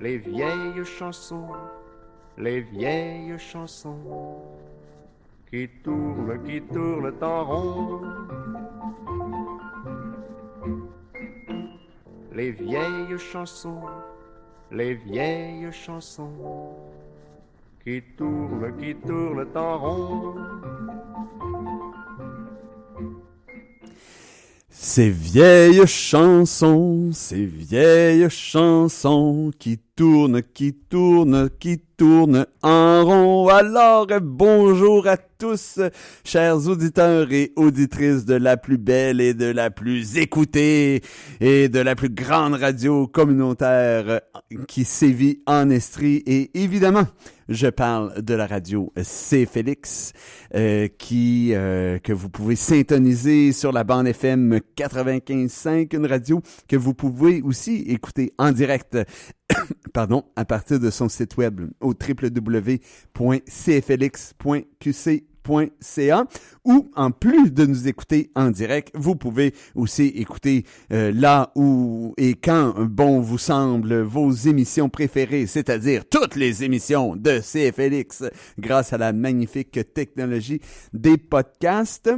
les vieilles chansons, les vieilles chansons qui tournent en rond. Les vieilles chansons, les vieilles chansons qui tournent en rond. Ces vieilles chansons qui tournent en rond. Alors, bonjour à tous, chers auditeurs et auditrices de la plus belle et de la plus écoutée et de la plus grande radio communautaire qui sévit en Estrie. Et évidemment, je parle de la radio C'est Félix, que vous pouvez syntoniser sur la bande FM 95.5, une radio que vous pouvez aussi écouter en direct à partir de son site web au www.cflx.qc.ca, ou en plus de nous écouter en direct, vous pouvez aussi écouter là où et quand bon vous semble vos émissions préférées, c'est-à-dire toutes les émissions de CFLX grâce à la magnifique technologie des podcasts.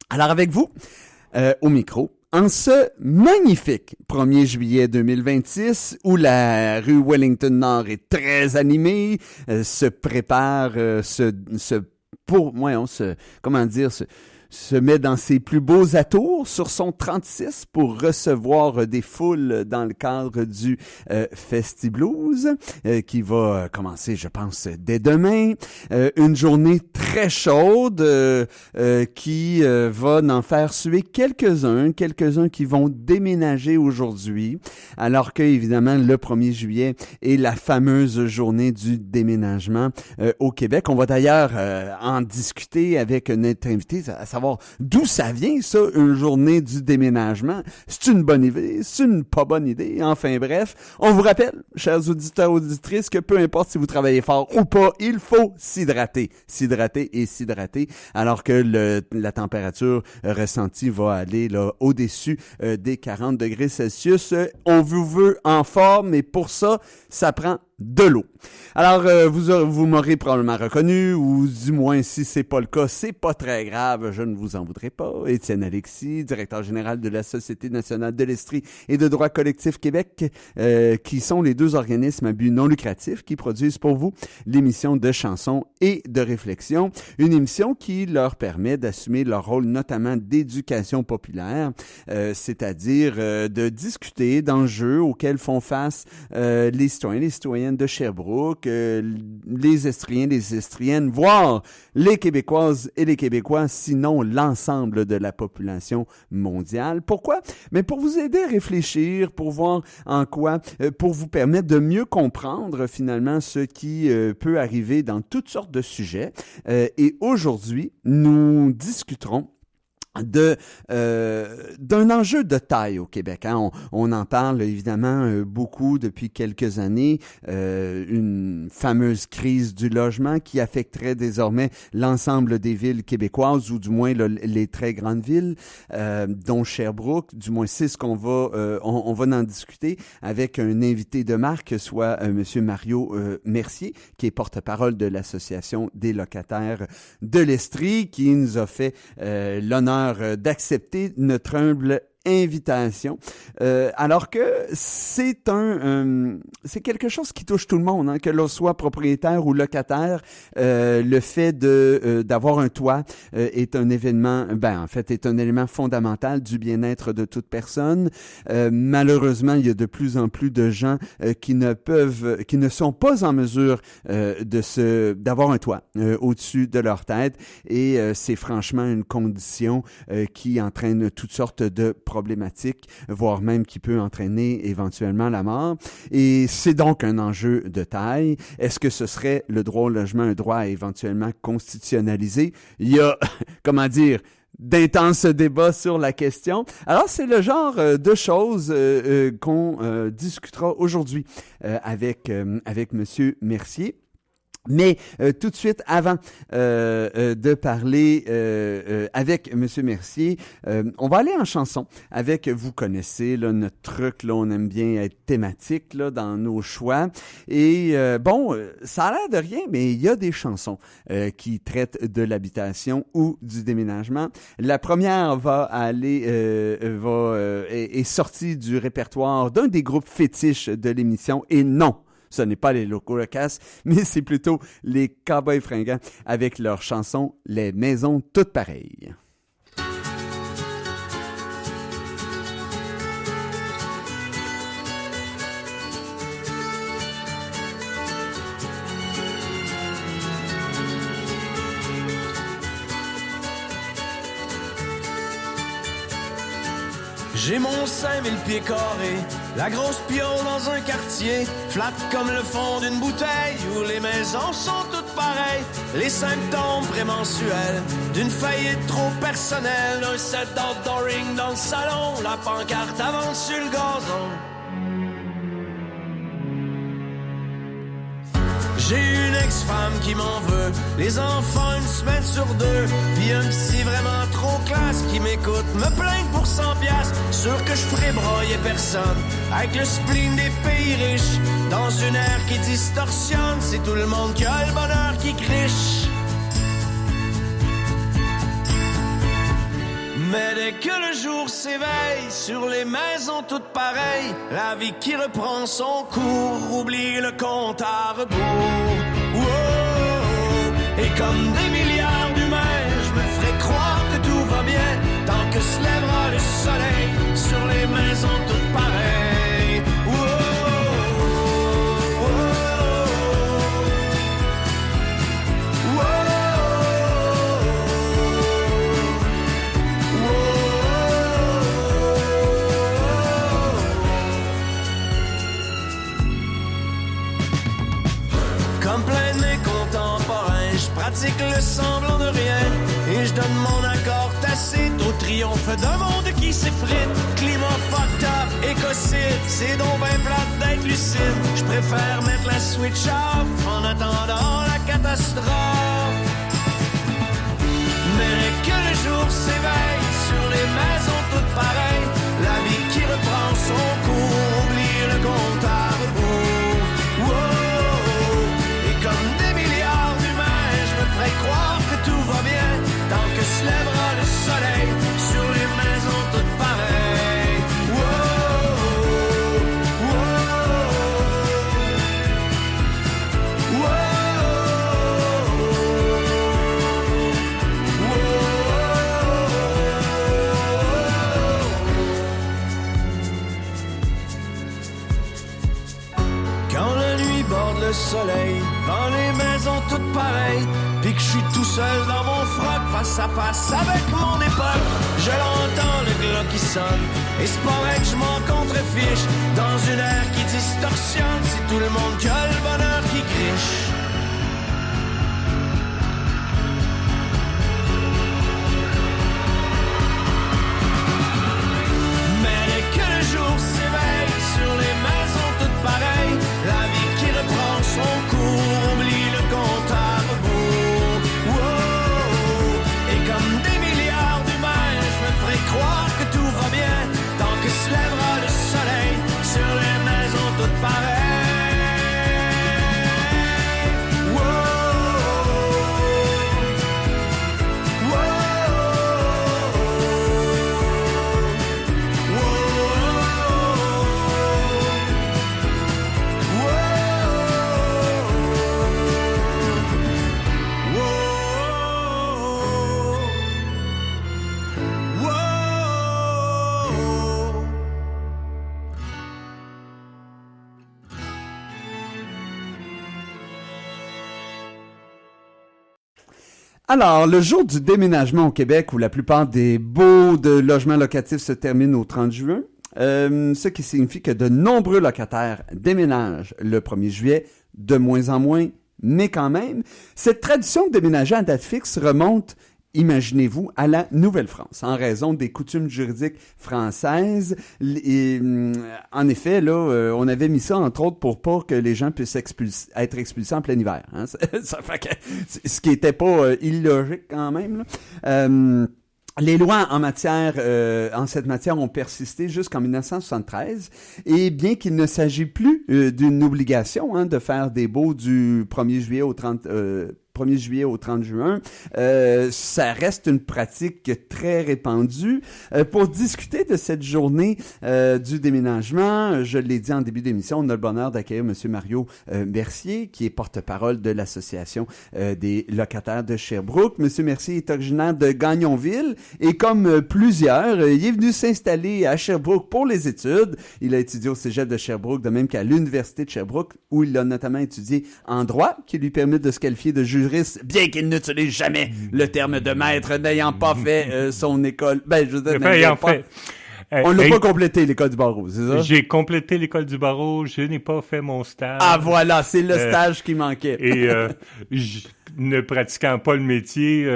Alors avec vous, au micro, en ce magnifique 1er juillet 2026, où la rue Wellington Nord est très animée, se prépare, se met dans ses plus beaux atours sur son 36 pour recevoir des foules dans le cadre du Festiblues qui va commencer, je pense, dès demain. Une journée très chaude qui va en faire suer quelques-uns qui vont déménager aujourd'hui, alors que, évidemment, le 1er juillet est la fameuse journée du déménagement au Québec. On va d'ailleurs en discuter avec notre invité, à savoir d'où ça vient, ça, une journée du déménagement. C'est une bonne idée? C'est une pas bonne idée? Enfin bref, on vous rappelle, chers auditeurs, auditrices, que peu importe si vous travaillez fort ou pas, il faut s'hydrater, alors que la température ressentie va aller là au-dessus des 40 degrés Celsius. On vous veut en forme, mais pour ça, ça prend de l'eau. Alors, vous m'aurez probablement reconnu, ou du moins, si c'est pas le cas, c'est pas très grave, je ne vous en voudrais pas. Étienne Alexis, directeur général de la Société nationale de l'Estrie et de droit collectif Québec, qui sont les deux organismes à but non lucratif qui produisent pour vous l'émission de chansons et de réflexion, une émission qui leur permet d'assumer leur rôle notamment d'éducation populaire, c'est-à-dire de discuter d'enjeux auxquels font face les citoyens, les citoyennes de Sherbrooke, les Estriens, les Estriennes, voire les Québécoises et les Québécois, sinon l'ensemble de la population mondiale. Pourquoi? Mais pour vous aider à réfléchir, pour voir en quoi, pour vous permettre de mieux comprendre finalement ce qui peut arriver dans toutes sortes de sujets. Et aujourd'hui, nous discuterons d'un enjeu de taille au Québec. Hein? On en parle évidemment beaucoup depuis quelques années, une fameuse crise du logement qui affecterait désormais l'ensemble des villes québécoises, ou du moins les très grandes villes, dont Sherbrooke. Du moins, c'est ce qu'on va on va en discuter avec un invité de marque, soit Monsieur Mario Mercier, qui est porte-parole de l'Association des locataires de l'Estrie, qui nous a fait l'honneur d'accepter notre humble invitation, alors que c'est quelque chose qui touche tout le monde, hein, que l'on soit propriétaire ou locataire. Le fait d'avoir un toit est un événement, est un élément fondamental du bien-être de toute personne. Malheureusement, il y a de plus en plus de gens qui ne sont pas en mesure d'avoir un toit au-dessus de leur tête, et c'est franchement une condition qui entraîne toutes sortes de problématique, voire même qui peut entraîner éventuellement la mort. Et c'est donc un enjeu de taille. Est-ce que ce serait le droit au logement un droit éventuellement constitutionnalisé? Il y a, d'intenses débats sur la question. Alors, c'est le genre de choses qu'on discutera aujourd'hui avec Monsieur Mercier. Mais tout de suite, avant de parler avec M. Mercier, on va aller en chanson avec, vous connaissez là, notre truc, là, on aime bien être thématique là, dans nos choix. Et ça a l'air de rien, mais il y a des chansons qui traitent de l'habitation ou du déménagement. La première est sortie du répertoire d'un des groupes fétiches de l'émission, et non, ce n'est pas les Locaux Locass, mais c'est plutôt les Cowboys Fringants avec leur chanson « Les maisons toutes pareilles ». J'ai mon 5000 pieds carrés, la grosse piole dans un quartier, flat comme le fond d'une bouteille, où les maisons sont toutes pareilles. Les symptômes prémensuels d'une faillite trop personnelle, un set d'outdooring dans le salon, la pancarte avance sur le gazon. J'ai une ex-femme qui m'en veut, les enfants une semaine sur deux, puis un psy vraiment trop classe qui m'écoute, me plaindre pour 100 piastres, sûr que je ferai broyer personne, avec le spleen des pays riches, dans une ère qui distorsionne, c'est tout le monde qui a le bonheur qui criche. Mais dès que le jour s'éveille, sur les maisons toutes pareilles, la vie qui reprend son cours, oublie le compte à rebours. Wow. Et comme des milliards d'humains, je me ferai croire que tout va bien, tant que se lèvera le soleil, sur les maisons toutes pareilles. Wow. Comme plein de mes contemporains, je pratique le semblant de rien et je donne mon accord tacite au triomphe d'un monde qui s'effrite. Climat fucked up, écocide, c'est donc ben plate d'être lucide. Je préfère mettre la switch off en attendant la catastrophe. Mais que le jour s'éveille sur les maisons toutes pareilles, la vie qui reprend son cours, oublie le compte à rebours. Wow. Comme des milliards d'humains, je me ferai croire que tout va bien, tant que se lèvera le soleil sur les maisons toutes pareilles. Wow, wow, wow, wow. Quand la nuit borde le soleil, dans les maisons toutes pareilles, pis que je suis tout seul dans mon froc, face à face avec mon époque. Je l'entends le glas qui sonne, et c'est pas vrai que je m'en contrefiche. Dans une ère qui distorsionne, c'est tout le monde qui a le bonheur qui criche. Mais dès que le jour s'éveille sur les maisons toutes pareilles, la vie qui reprend son cours, oublie le compte à rebours. Wow. Et comme des milliards d'humains, je me ferai croire que tout va bien, tant que se lèvera le soleil sur les maisons toutes pareilles. Alors, le jour du déménagement au Québec, où la plupart des baux de logements locatifs se terminent au 30 juin, ce qui signifie que de nombreux locataires déménagent le 1er juillet, de moins en moins, mais quand même. Cette tradition de déménager à date fixe remonte imaginez-vous, à la Nouvelle-France, en raison des coutumes juridiques françaises. En effet, là, on avait mis ça, entre autres, pour pas que les gens puissent être expulsés en plein hiver. Hein? Ça fait que, ce qui était pas illogique quand même. Là. Les lois en cette matière ont persisté jusqu'en 1973, et bien qu'il ne s'agit plus d'une obligation de faire des baux du 1er juillet au 30 juin, ça reste une pratique très répandue. Pour discuter de cette journée du déménagement, je l'ai dit en début d'émission, on a le bonheur d'accueillir M. Mario Mercier, qui est porte-parole de l'Association des locataires de Sherbrooke. M. Mercier est originaire de Gagnonville, et comme plusieurs, il est venu s'installer à Sherbrooke pour les études. Il a étudié au cégep de Sherbrooke, de même qu'à l'Université de Sherbrooke, où il a notamment étudié en droit, qui lui permet de se qualifier de juriste, bien qu'il n'utilise jamais le terme de maître, n'ayant pas fait son école. Ben, je veux dire, n'ayant pas... On l'a pas complété, l'école du barreau, c'est ça? J'ai complété l'école du barreau, je n'ai pas fait mon stage. Ah voilà, c'est le stage qui manquait. Et ne pratiquant pas le métier,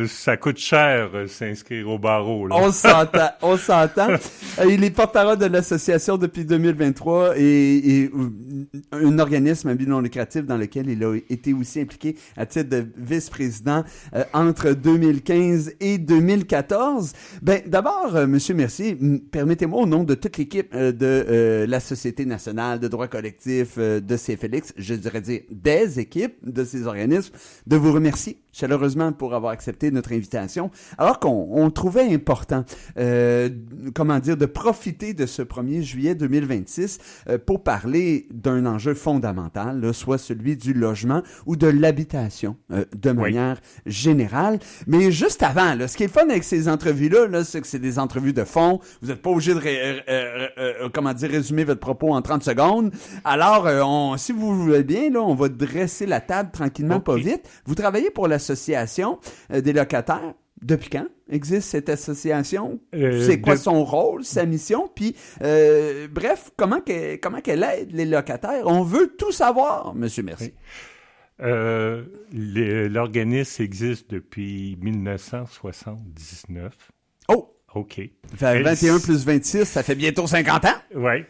ça coûte cher s'inscrire au barreau. Là. On s'entend. Il est porte-parole de l'association depuis 2023 et un organisme à but non lucratif dans lequel il a été aussi impliqué à titre de vice-président entre 2015 et 2014. Ben, d'abord, Monsieur Mercier, permettez-moi au nom de toute l'équipe de la Société nationale de droit collectif de CFLX, je dirais dire des équipes de ces organismes, de vous remercier chaleureusement pour avoir accepté notre invitation, alors qu'on trouvait important, de profiter de ce 1er juillet 2026 pour parler d'un enjeu fondamental, là, soit celui du logement ou de l'habitation de manière générale. Mais juste avant, là, ce qui est fun avec ces entrevues-là, là, c'est que c'est des entrevues de fond. Vous n'êtes pas obligé de résumer votre propos en 30 secondes. Alors, si vous voulez bien, là, on va dresser la table tranquillement, pas vite. Vous travaillez pour l'association des locataires. Depuis quand existe cette association? C'est quoi son rôle, sa mission? Puis, bref, comment qu'elle aide les locataires? On veut tout savoir, M. Mercier. L'organisme existe depuis 1979. Oh! OK. Ça fait 21 plus 26, ça fait bientôt 50 ans? Oui.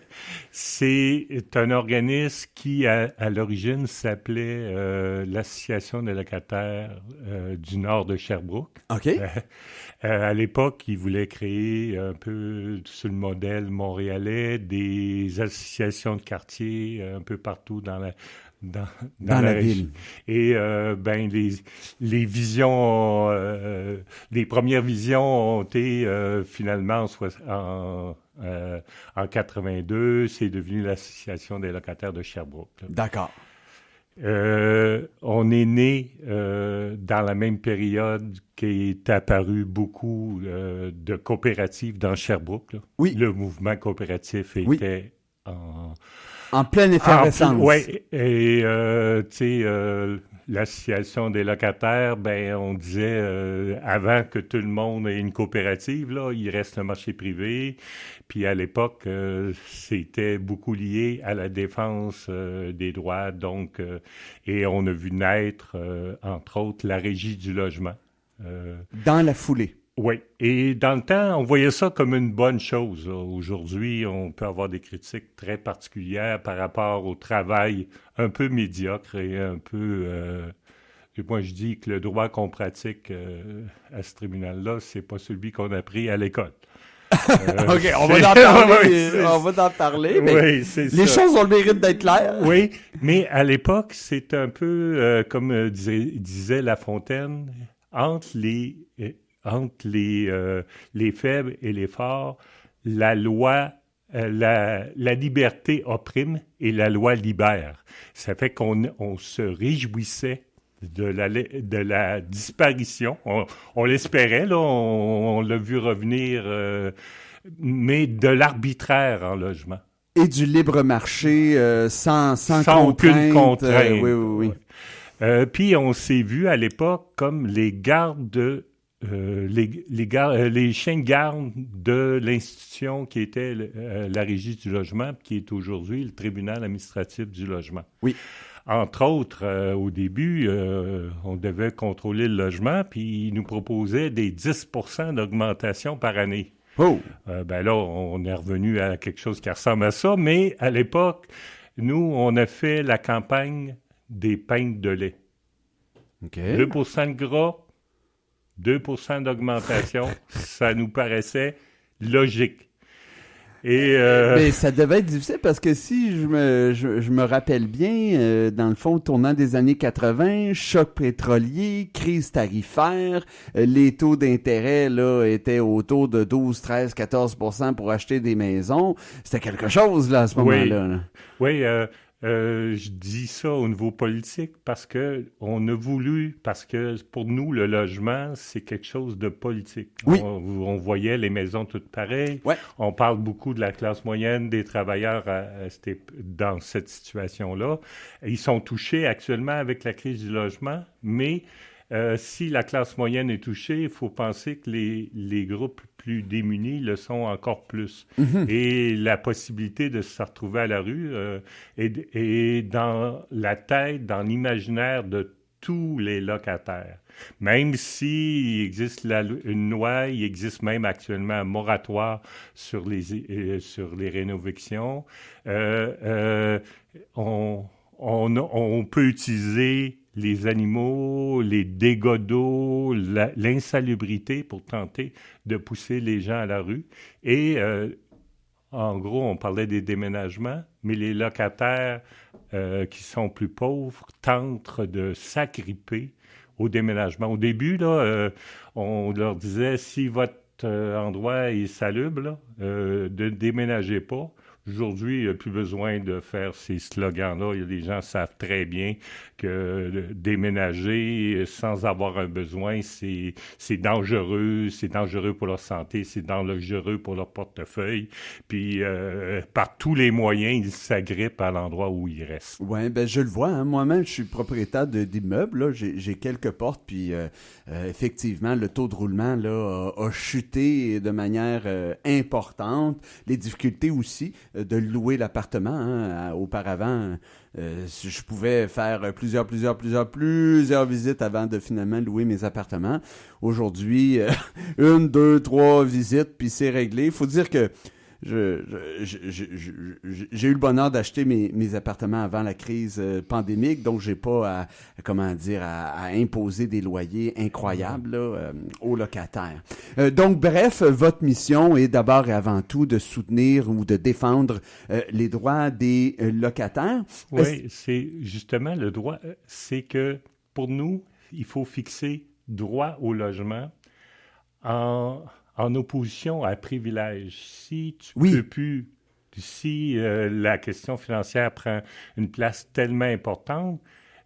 C'est un organisme qui, à l'origine, s'appelait l'Association des locataires du nord de Sherbrooke. OK. À l'époque, ils voulaient créer un peu sur le modèle montréalais des associations de quartier un peu partout dans la ville. Et les visions, les premières visions ont été finalement en 82, c'est devenu l'Association des locataires de Sherbrooke. Là. D'accord. On est né dans la même période qu'est apparu beaucoup de coopératives dans Sherbrooke. Là. Oui. Le mouvement coopératif était en pleine effervescence. Oui, et l'association des locataires, on disait avant que tout le monde ait une coopérative, là, il reste le marché privé. Puis à l'époque, c'était beaucoup lié à la défense des droits, donc, et on a vu naître, entre autres, la Régie du logement. Dans la foulée. Oui, et dans le temps, on voyait ça comme une bonne chose. Aujourd'hui, on peut avoir des critiques très particulières par rapport au travail un peu médiocre et un peu... moi, je dis que le droit qu'on pratique à ce tribunal-là, c'est pas celui qu'on a appris à l'école. OK, on va en parler. On va en parler, mais oui, les choses ont le mérite d'être claires. Oui, mais à l'époque, c'est un peu comme disait La Fontaine, entre les faibles et les forts, la loi, la liberté opprime et la loi libère. Ça fait qu'on se réjouissait de la disparition. On l'espérait, là, on l'a vu revenir, mais de l'arbitraire en logement. Et du libre marché sans aucune contrainte. Oui. Puis on s'est vu à l'époque comme les gardes les chiens de garde de l'institution qui était la Régie du logement, qui est aujourd'hui le tribunal administratif du logement. Oui. Entre autres, au début, on devait contrôler le logement, puis ils nous proposaient des 10 % d'augmentation par année. Oh! Ben là, on est revenu à quelque chose qui ressemble à ça, mais à l'époque, nous, on a fait la campagne des pintes de lait. OK. 2 % de gras, 2 % d'augmentation, ça nous paraissait logique. Et Mais ça devait être difficile parce que si je me rappelle bien, dans le fond, tournant des années 80, choc pétrolier, crise tarifaire, les taux d'intérêt là étaient autour de 12, 13, 14 % pour acheter des maisons. C'était quelque chose là à ce moment-là. Là. Oui, je dis ça au niveau politique parce que parce que pour nous, le logement, c'est quelque chose de politique. Oui. On voyait les maisons toutes pareilles. Ouais. On parle beaucoup de la classe moyenne, des travailleurs dans cette situation-là. Ils sont touchés actuellement avec la crise du logement, mais si la classe moyenne est touchée, il faut penser que les groupes plus démunis le sont encore plus. Mm-hmm. Et la possibilité de se retrouver à la rue est dans la tête, dans l'imaginaire de tous les locataires. Même s'il existe une loi, il existe même actuellement un moratoire sur les rénovations, on peut utiliser les animaux, les dégâts d'eau, l'insalubrité pour tenter de pousser les gens à la rue. Et en gros, on parlait des déménagements, mais les locataires qui sont plus pauvres tentent de s'agripper au déménagement. Au début, là, on leur disait, si votre endroit est salubre, ne déménagez pas. Aujourd'hui, il n'y a plus besoin de faire ces slogans-là. Les gens savent très bien que déménager sans avoir un besoin, c'est dangereux. C'est dangereux pour leur santé, c'est dangereux pour leur portefeuille. Puis, par tous les moyens, ils s'agrippent à l'endroit où ils restent. Oui, ben je le vois. Hein. Moi-même, je suis propriétaire d'immeubles. Là. J'ai quelques portes, puis effectivement, le taux de roulement là, a chuté de manière importante. Les difficultés aussi de louer l'appartement. Hein. Auparavant, je pouvais faire plusieurs visites avant de finalement louer mes appartements. Aujourd'hui, 1, 2, 3 visites, puis c'est réglé. Il faut dire que j'ai eu le bonheur d'acheter mes appartements avant la crise pandémique, donc j'ai pas à imposer des loyers incroyables là, aux locataires. Donc bref, votre mission est d'abord et avant tout de soutenir ou de défendre les droits des locataires. Oui, c'est justement le droit, c'est que pour nous, il faut fixer droit au logement en opposition à privilège. Si tu peux plus, si la question financière prend une place tellement importante,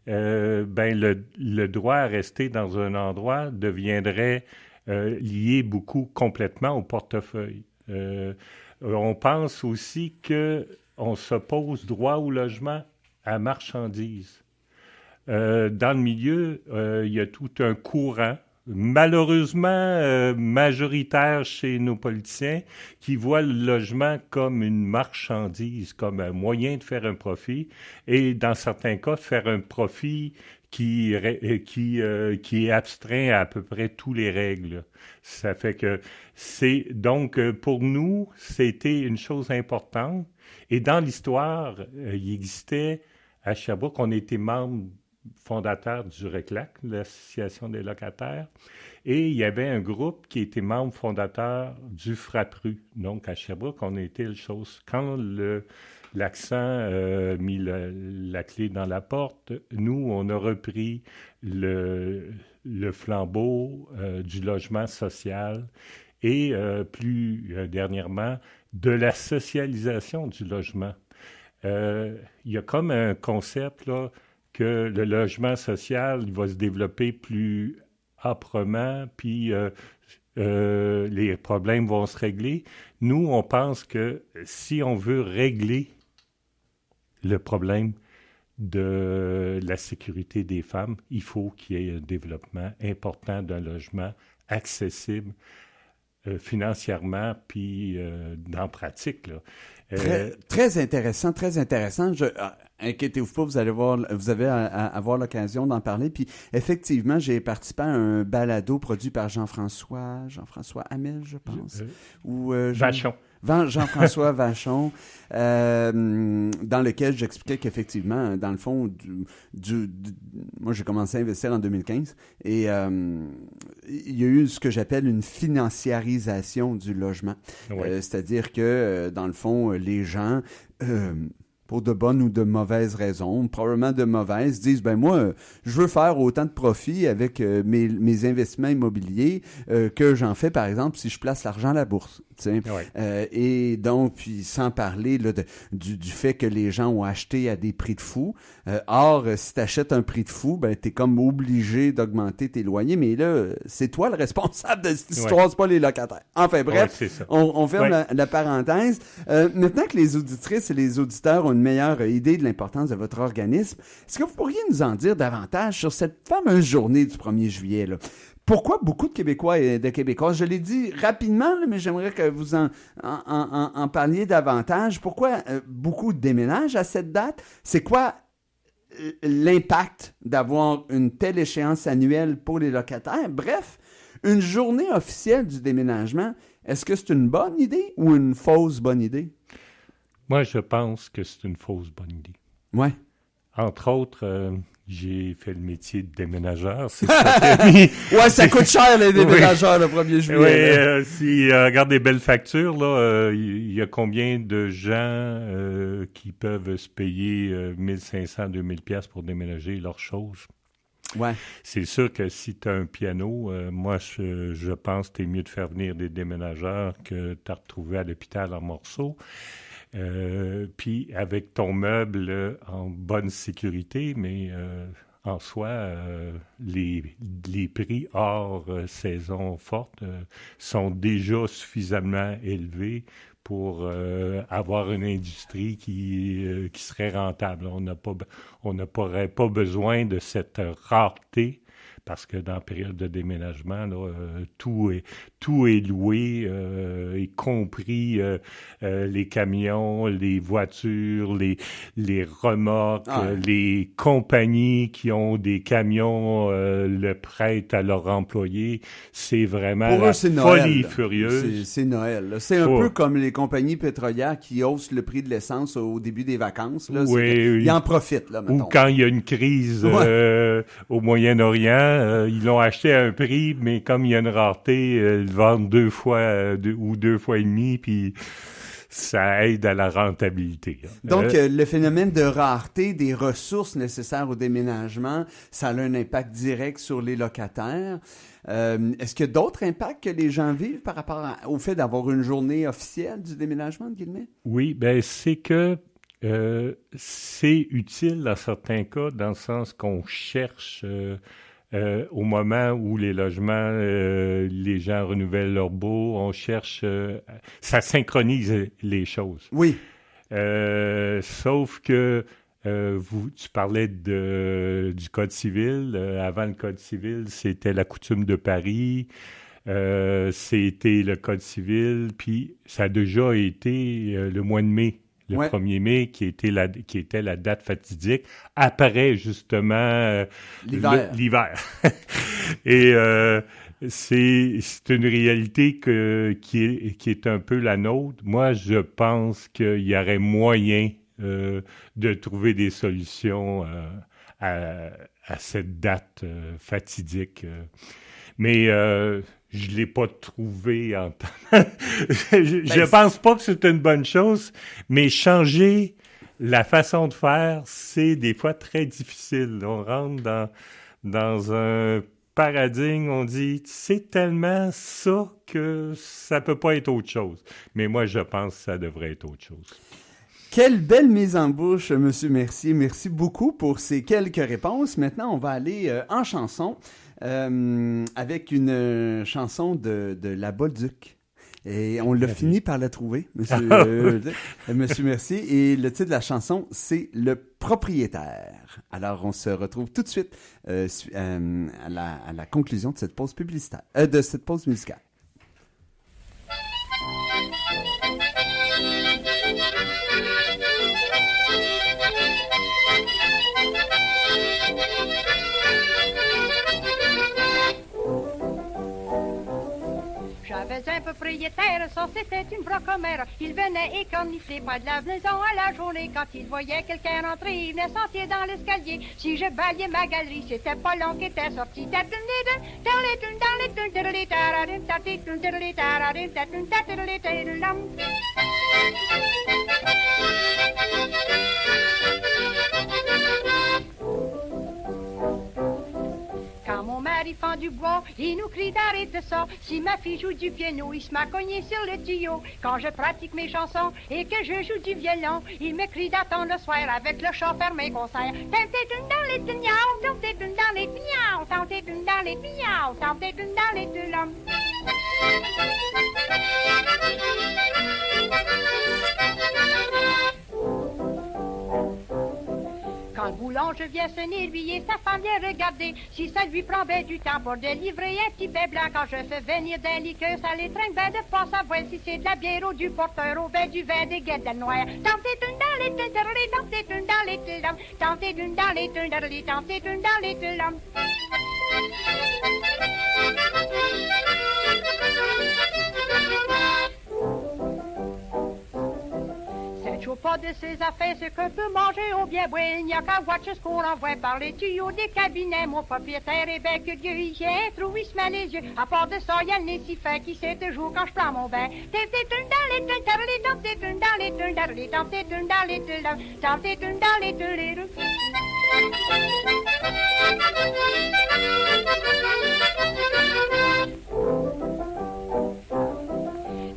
ben le droit à rester dans un endroit deviendrait lié complètement au portefeuille. On pense aussi qu'on s'oppose droit au logement à marchandise. Dans le milieu, il y a tout un courant malheureusement majoritaire chez nos politiciens qui voient le logement comme une marchandise, comme un moyen de faire un profit et dans certains cas de faire un profit qui est abstrait à peu près toutes les règles. Ça fait que c'est donc pour nous, c'était une chose importante et dans l'histoire, il existait à Sherbrooke, on était membre fondateur du RECLAC, l'Association des locataires, et il y avait un groupe qui était membre fondateur du FRAPRU. Donc, à Sherbrooke, on était le chose. Quand l'accent mis la clé dans la porte, nous, on a repris le flambeau du logement social et plus dernièrement, de la socialisation du logement. Il y a comme un concept, là, que le logement social il va se développer plus âprement, puis les problèmes vont se régler. Nous, on pense que si on veut régler le problème de la sécurité des femmes, il faut qu'il y ait un développement important d'un logement accessible financièrement puis dans la pratique, là. Très intéressant, très intéressant. Inquiétez-vous pas, vous avez à avoir l'occasion d'en parler. Puis effectivement, j'ai participé à un balado produit par Jean-François Hamel, je pense. Vachon. Jean-François Vachon, dans lequel j'expliquais qu'effectivement, dans le fond, moi j'ai commencé à investir en 2015 et il y a eu ce que j'appelle une financiarisation du logement. Ouais. C'est-à-dire que, dans le fond, les gens... pour de bonnes ou de mauvaises raisons, probablement de mauvaises, disent, ben moi, je veux faire autant de profit avec mes investissements immobiliers que j'en fais, par exemple, si je place l'argent à la bourse. Ouais. Et donc, puis sans parler là, du fait que les gens ont acheté à des prix de fou. Or, si tu achètes un prix de fou, ben tu es comme obligé d'augmenter tes loyers, mais là, c'est toi le responsable de cette histoire, c'est pas les locataires. Enfin bref, on ferme la parenthèse. Maintenant que les auditrices et les auditeurs ont une meilleure idée de l'importance de votre organisme, est-ce que vous pourriez nous en dire davantage sur cette fameuse journée du 1er juillet, là? Pourquoi beaucoup de Québécois et de Québécoises, je l'ai dit rapidement, mais j'aimerais que vous en parliez davantage. Pourquoi beaucoup déménagent à cette date? C'est quoi l'impact d'avoir une telle échéance annuelle pour les locataires? Bref, une journée officielle du déménagement, est-ce que c'est une bonne idée ou une fausse bonne idée? Moi, je pense que c'est une fausse bonne idée. Oui. Entre autres... j'ai fait le métier de déménageur. C'est ça ouais, ça coûte cher, les déménageurs, le 1er juillet. Oui, si regarde des belles factures, là, il y a combien de gens qui peuvent se payer 1500, 2000 pièces pour déménager leurs choses? Ouais. C'est sûr que si tu as un piano, moi, je pense que c'est mieux de faire venir des déménageurs que de retrouver à l'hôpital en morceaux. Puis avec ton meuble en bonne sécurité, mais en soi, les prix hors saison forte sont déjà suffisamment élevés pour avoir une industrie qui serait rentable. On n'aurait pas besoin de cette rareté. Parce que dans la période de déménagement, là, tout est loué, y compris les camions, les voitures, les remorques, les compagnies qui ont des camions le prêtent à leurs employés. C'est vraiment pour eux, c'est folie Noël, furieuse. C'est Noël. Là. C'est un peu comme les compagnies pétrolières qui haussent le prix de l'essence au début des vacances. Là. Oui. Ils en profitent. Là, mettons. Ou quand il y a une crise au Moyen-Orient, ils l'ont acheté à un prix, mais comme il y a une rareté, ils le vendent 2 fois ou 2 fois et demi, puis ça aide à la rentabilité. Donc, le phénomène de rareté des ressources nécessaires au déménagement, ça a un impact direct sur les locataires. Est-ce qu'il y a d'autres impacts que les gens vivent par rapport au fait d'avoir une journée officielle du déménagement, de guillemets? Oui, ben c'est que c'est utile dans certains cas, dans le sens qu'on cherche... au moment où les logements, les gens renouvellent leur baux, on cherche... ça synchronise les choses. Oui. Sauf que tu parlais du Code civil. Avant le Code civil, c'était la coutume de Paris. C'était le Code civil. Puis ça a déjà été le mois de mai. Le 1er mai, qui était la date fatidique, après, justement, l'hiver. Et c'est une réalité qui est un peu la nôtre. Moi, je pense qu'il y aurait moyen de trouver des solutions à cette date fatidique. Mais... je ne l'ai pas trouvé en temps. Je pense pas que c'est une bonne chose, mais changer la façon de faire, c'est des fois très difficile. On rentre dans un paradigme, on dit c'est tellement ça que ça peut pas être autre chose. Mais moi, je pense que ça devrait être autre chose. Quelle belle mise en bouche, M. Mercier. Merci beaucoup pour ces quelques réponses. Maintenant, on va aller en chanson. Avec une chanson de La Bolduc. Et on l'a fini par la trouver, Monsieur Mercier. Et le titre de la chanson, c'est Le Propriétaire. Alors, on se retrouve tout de suite à la conclusion de cette pause publicitaire, de cette pause musicale. J'avais un propriétaire, ça c'était une brocomère. Il venait écornifler pas de la maison à la journée. Quand il voyait quelqu'un rentrer, il venait sentir dans l'escalier. Si je balayais ma galerie, c'était pas long qu'il était sorti. Quand mon mari fend du bois, il nous crie d'arrêter ça. Si ma fille joue du piano, il se m'a cogné sur le tuyau. Quand je pratique mes chansons et que je joue du violon, il me crie d'attendre le soir avec le chat fermé concert. Tentez une dans les tignons, tentez une dans les tignons, tentez une dans les tignons, tentez une dans les deux l'homme. Quand le boulanger vient sonner, lui et sa femme vient regarder si ça lui prend ben du temps pour délivrer un petit bain blanc. Quand je fais venir d'un liqueur, ça les traîne ben de pas savoir si c'est de la bière ou du porteur ou ben du vin des guettes noires. Tentez une dans les tunderli, tentez une dans les tulum, tentez une dans les tunderli, tentez une dans les tulum. Chaud pas de ses affaires, ce qu'on peut manger ou bien boire. Il n'y a qu'à voir ce qu'on envoie par les tuyaux des cabinets. Mon propriétaire est bien curieux, il y a un trou, il se met les yeux. À part de ça, il y a le nez si fin qui sait toujours quand je prends mon bain. Tentez une dans les tentez une dans les tentez une dans les tentez une dans les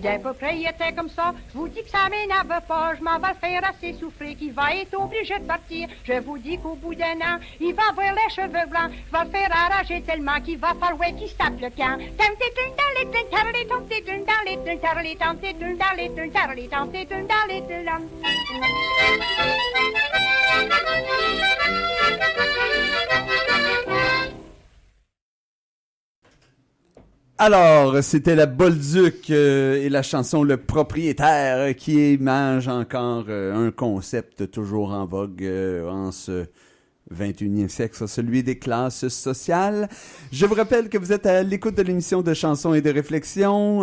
D'un propriétaire comme ça, je vous dis que ça m'énerve pas. Je m'en vais le faire assez souffrir qu'il va être obligé de partir. Je vous dis qu'au bout d'un an, il va avoir les cheveux blancs. Je vais le faire arracher tellement qu'il va falloir qu'il se tape le camp. Tentez une dans les tentez une dans les tentez une dans les tentez une dans les Alors, c'était la Bolduc et la chanson Le Propriétaire qui image encore un concept toujours en vogue en ce 21e siècle, celui des classes sociales. Je vous rappelle que vous êtes à l'écoute de l'émission de chansons et de réflexions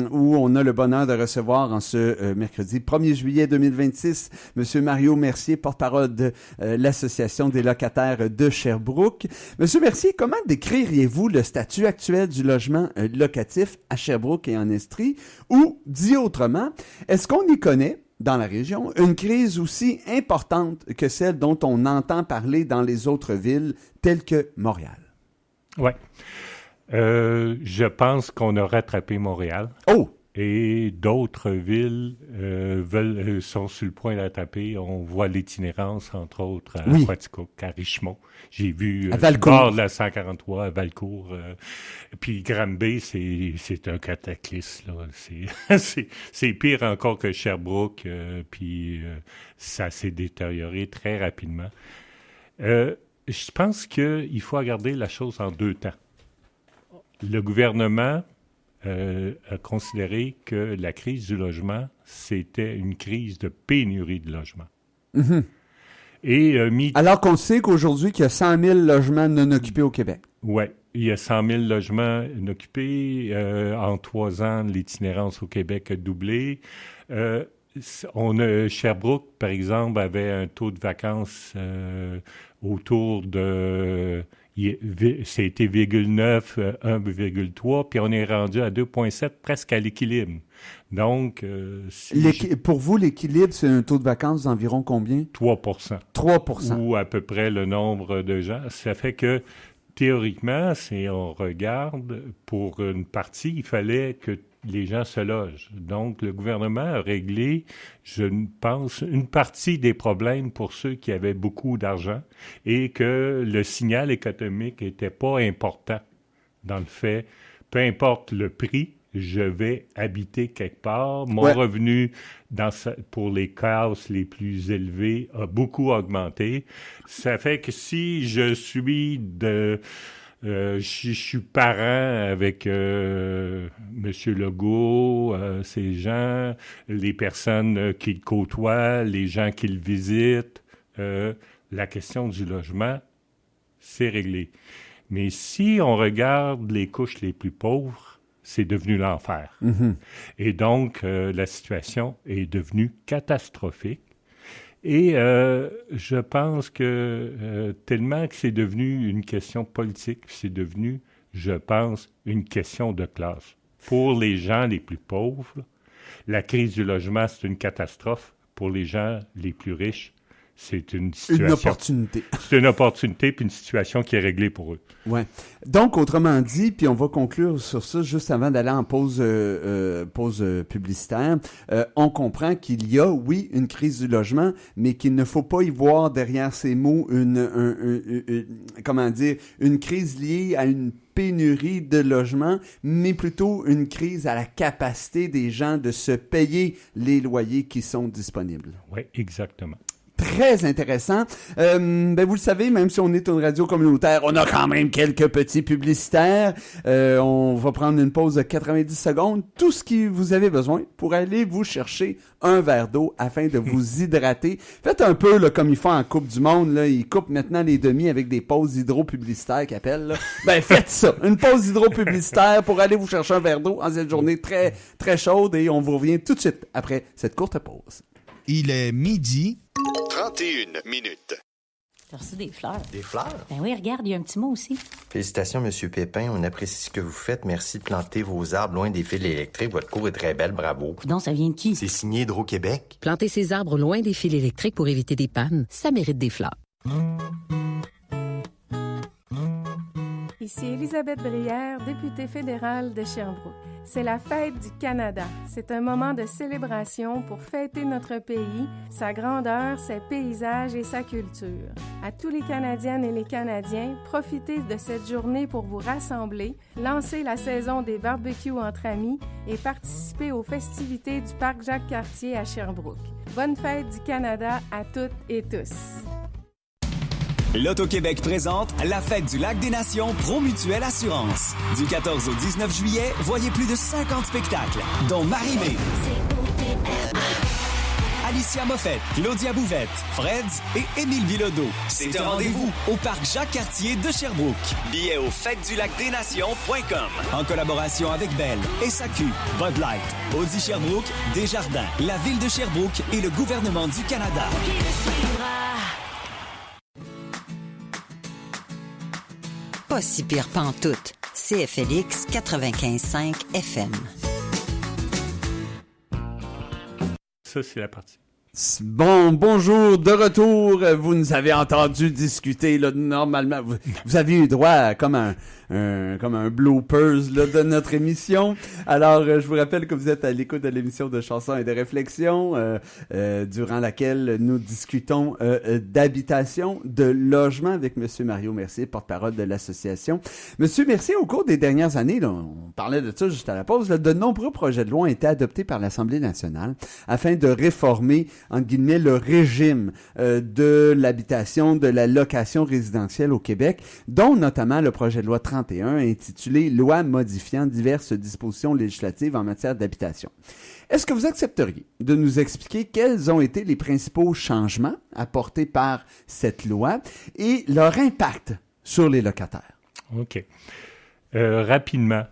où on a le bonheur de recevoir en ce mercredi 1er juillet 2026 Monsieur Mario Mercier, porte-parole de l'Association des locataires de Sherbrooke. Monsieur Mercier, comment décririez-vous le statut actuel du logement locatif à Sherbrooke et en Estrie? Ou, dit autrement, est-ce qu'on y connaît dans la région, une crise aussi importante que celle dont on entend parler dans les autres villes telles que Montréal? Oui. Je pense qu'on a rattrapé Montréal. Oh! Et d'autres villes sont sur le point d'attraper. On voit l'itinérance, entre autres, à Quaticook, à Richemont. J'ai vu le bord de la 143 à Valcourt. Puis Granby, c'est un cataclysme. Là. C'est pire encore que Sherbrooke. Puis ça s'est détérioré très rapidement. Je pense qu'il faut regarder la chose en deux temps. Le gouvernement a considéré que la crise du logement, c'était une crise de pénurie de logement. Mm-hmm. Et, alors qu'on sait qu'aujourd'hui, qu'il y a 100 000 logements non occupés au Québec. Oui, il y a 100 000 logements non occupés. En 3 ans, l'itinérance au Québec a doublé. Sherbrooke, par exemple, avait un taux de vacances autour de... C'était 0,9, 1,3, puis on est rendu à 2,7, presque à l'équilibre. Donc, pour vous, l'équilibre, c'est un taux de vacances d'environ combien? 3 3 ou à peu près le nombre de gens. Ça fait que, théoriquement, si on regarde, pour une partie, il fallait que les gens se logent. Donc, le gouvernement a réglé, je pense, une partie des problèmes pour ceux qui avaient beaucoup d'argent et que le signal économique n'était pas important dans le fait, peu importe le prix, je vais habiter quelque part. Mon revenu pour les classes les plus élevées a beaucoup augmenté. Ça fait que si je suis je suis parent avec M. Legault, ces gens, les personnes qu'il côtoie, les gens qu'il visite. La question du logement, c'est réglé. Mais si on regarde les couches les plus pauvres, c'est devenu l'enfer. Et donc, la situation est devenue catastrophique. Et je pense que tellement que c'est devenu une question politique, c'est devenu, je pense, une question de classe. Pour les gens les plus pauvres, la crise du logement, c'est une catastrophe. Pour les gens les plus riches, c'est une situation... Une opportunité. C'est une opportunité puis une situation qui est réglée pour eux. Ouais. Donc, autrement dit, puis on va conclure sur ça juste avant d'aller en pause publicitaire, on comprend qu'il y a, oui, une crise du logement, mais qu'il ne faut pas y voir derrière ces mots une crise liée à une pénurie de logements, mais plutôt une crise à la capacité des gens de se payer les loyers qui sont disponibles. Oui, exactement. Très intéressant. Vous le savez, même si on est une radio communautaire, on a quand même quelques petits publicitaires. On va prendre une pause de 90 secondes. Tout ce que vous avez besoin pour aller vous chercher un verre d'eau afin de vous hydrater. Faites un peu là, comme ils font en Coupe du Monde. Là. Ils coupent maintenant les demi avec des pauses hydro-publicitaires qu'ils appellent. Là. Ben, faites ça. Une pause hydro-publicitaire pour aller vous chercher un verre d'eau en cette journée très, très chaude. Et on vous revient tout de suite après cette courte pause. Il est midi. 31 minutes. T'as reçu des fleurs. Des fleurs? Ben oui, regarde, il y a un petit mot aussi. Félicitations, Monsieur Pépin. On apprécie ce que vous faites. Merci de planter vos arbres loin des fils électriques. Votre cour est très belle. Bravo. Coudonc, ça vient de qui? C'est signé Hydro-Québec. Planter ces arbres loin des fils électriques pour éviter des pannes, ça mérite des fleurs. Ici Elisabeth Brière, députée fédérale de Sherbrooke. C'est la fête du Canada. C'est un moment de célébration pour fêter notre pays, sa grandeur, ses paysages et sa culture. À tous les Canadiennes et les Canadiens, profitez de cette journée pour vous rassembler, lancer la saison des barbecues entre amis et participer aux festivités du Parc Jacques-Cartier à Sherbrooke. Bonne fête du Canada à toutes et tous. L'Auto-Québec présente la Fête du Lac des Nations Promutuelle Assurance. Du 14 au 19 juillet, voyez plus de 50 spectacles, dont Marie-Mé, Alicia Moffett, Claudia Bouvette, Freds et Émile Bilodeau. C'est un rendez-vous au Parc Jacques-Cartier de Sherbrooke. Billets au fêtesdulacdesnations.com. En collaboration avec Bell, SAQ, Bud Light, Audi Sherbrooke, Desjardins, la Ville de Sherbrooke et le gouvernement du Canada. Pas si pire pantoute. CFLX 95.5 FM. Ça, c'est la partie. Bonjour, de retour. Vous nous avez entendu discuter, là, normalement. Vous avez eu droit à comme un bloopers là, de notre émission. Alors, je vous rappelle que vous êtes à l'écoute de l'émission de chansons et de réflexions, durant laquelle nous discutons d'habitation, de logement avec Monsieur Mario Mercier, porte-parole de l'association. Monsieur Mercier, au cours des dernières années, là, on parlait de ça juste à la pause, là, de nombreux projets de loi ont été adoptés par l'Assemblée nationale afin de réformer, entre guillemets, le régime de l'habitation, de la location résidentielle au Québec, dont notamment le projet de loi 31 intitulé « Loi modifiant diverses dispositions législatives en matière d'habitation ». Est-ce que vous accepteriez de nous expliquer quels ont été les principaux changements apportés par cette loi et leur impact sur les locataires? OK. Rapidement,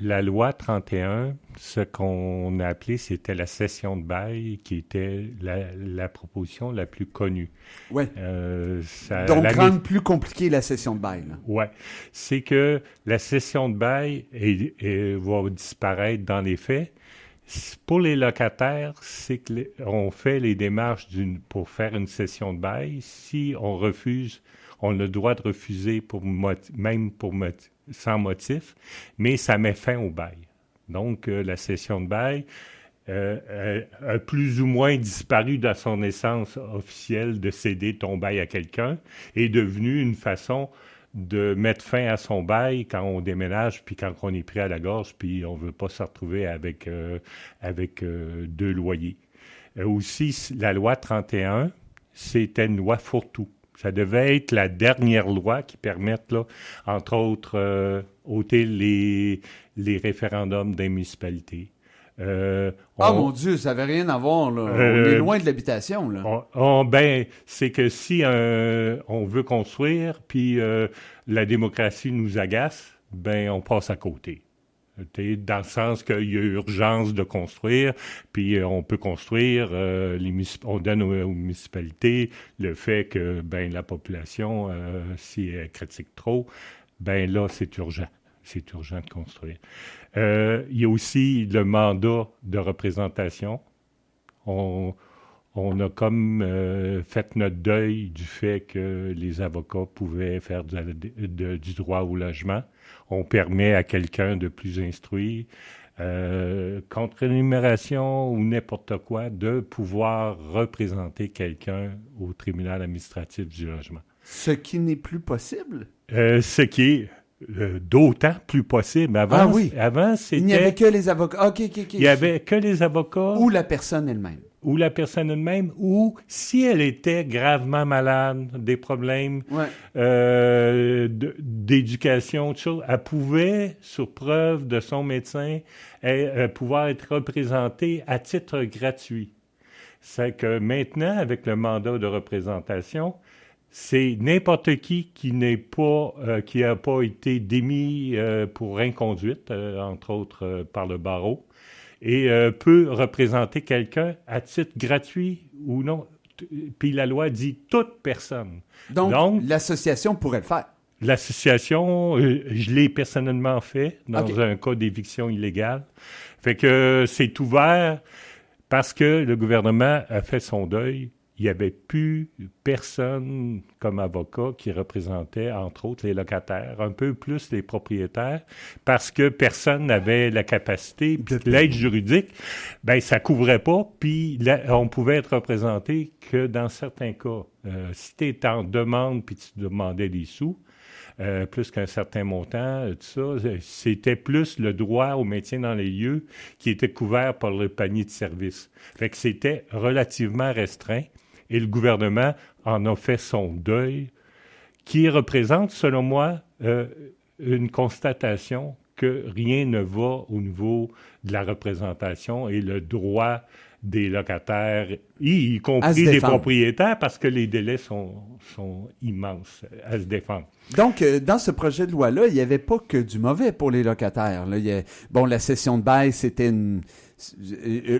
la loi 31, ce qu'on a appelé, c'était la cession de bail, qui était la proposition la plus connue. Oui. Donc, rendre plus compliqué la cession de bail. Oui. C'est que la cession de bail va disparaître dans les faits. Pour les locataires, c'est qu'on fait les démarches pour faire une cession de bail. Si on refuse, on a le droit de refuser sans motif, mais ça met fin au bail. Donc, la cession de bail a plus ou moins disparu de son essence officielle de céder ton bail à quelqu'un, est devenue une façon de mettre fin à son bail quand on déménage, puis quand on est pris à la gorge, puis on ne veut pas se retrouver avec deux loyers. Aussi, la loi 31, c'était une loi fourre-tout. Ça devait être la dernière loi qui permette, là, entre autres, ôter les référendums des municipalités. Mon Dieu, ça n'avait rien à voir, là. On est loin de l'habitation, là. C'est que si on veut construire, puis la démocratie nous agace, on passe à côté. Dans le sens qu'il y a urgence de construire, puis on peut construire, on donne aux municipalités le fait que la population, si elle critique trop, là, c'est urgent. C'est urgent de construire. Il y a aussi le mandat de représentation. On a comme fait notre deuil du fait que les avocats pouvaient faire du droit au logement. On permet à quelqu'un de plus instruit, contre rémunération ou n'importe quoi, de pouvoir représenter quelqu'un au tribunal administratif du logement. Ce qui n'est plus possible? Ce qui est d'autant plus possible. Avant, c'était... Il n'y avait que les avocats. OK. Il n'y avait que les avocats. Ou la personne elle-même. Ou si elle était gravement malade, des problèmes d'éducation, autre chose, elle pouvait, sur preuve de son médecin, pouvoir être représentée à titre gratuit. C'est que maintenant, avec le mandat de représentation, c'est n'importe qui n'a pas été démis pour inconduite, entre autres par le barreau, et peut représenter quelqu'un à titre gratuit ou non. Puis la loi dit toute personne. Donc l'association pourrait le faire. L'association, je l'ai personnellement fait dans un cas d'éviction illégale. Fait que c'est ouvert parce que le gouvernement a fait son deuil. Il n'y avait plus personne comme avocat qui représentait, entre autres, les locataires, un peu plus les propriétaires, parce que personne n'avait la capacité. Puis l'aide juridique, ça couvrait pas, puis on pouvait être représenté que dans certains cas. Si tu es en demande puis tu demandais des sous, plus qu'un certain montant, tout ça, c'était plus le droit au maintien dans les lieux qui était couvert par le panier de services. Fait que c'était relativement restreint. Et le gouvernement en a fait son deuil, qui représente, selon moi, une constatation que rien ne va au niveau de la représentation et le droit des locataires, y compris des propriétaires, parce que les délais sont immenses à se défendre. Donc, dans ce projet de loi-là, il n'y avait pas que du mauvais pour les locataires. Là, la cession de bail, c'était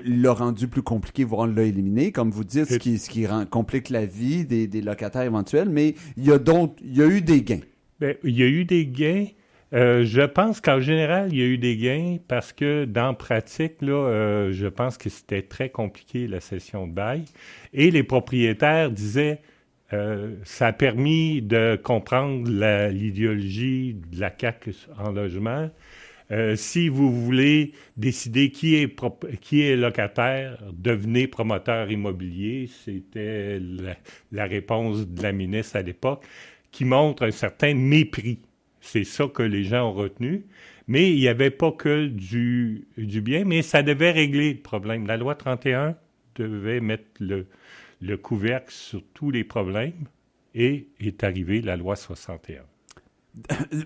l'a rendu plus compliqué, voire l'a éliminé, comme vous dites, ce qui complique la vie des locataires éventuels, mais il y a eu des gains. Il y a eu des gains. Je pense qu'en général, il y a eu des gains parce que dans la pratique, là, je pense que c'était très compliqué, la cession de bail. Et les propriétaires disaient, ça a permis de comprendre l'idéologie de la CAQ en logement. Si vous voulez décider qui est locataire, devenez promoteur immobilier. C'était la réponse de la ministre à l'époque, qui montre un certain mépris. C'est ça que les gens ont retenu. Mais il n'y avait pas que du bien, mais ça devait régler le problème. La loi 31 devait mettre le couvercle sur tous les problèmes et est arrivée la loi 61.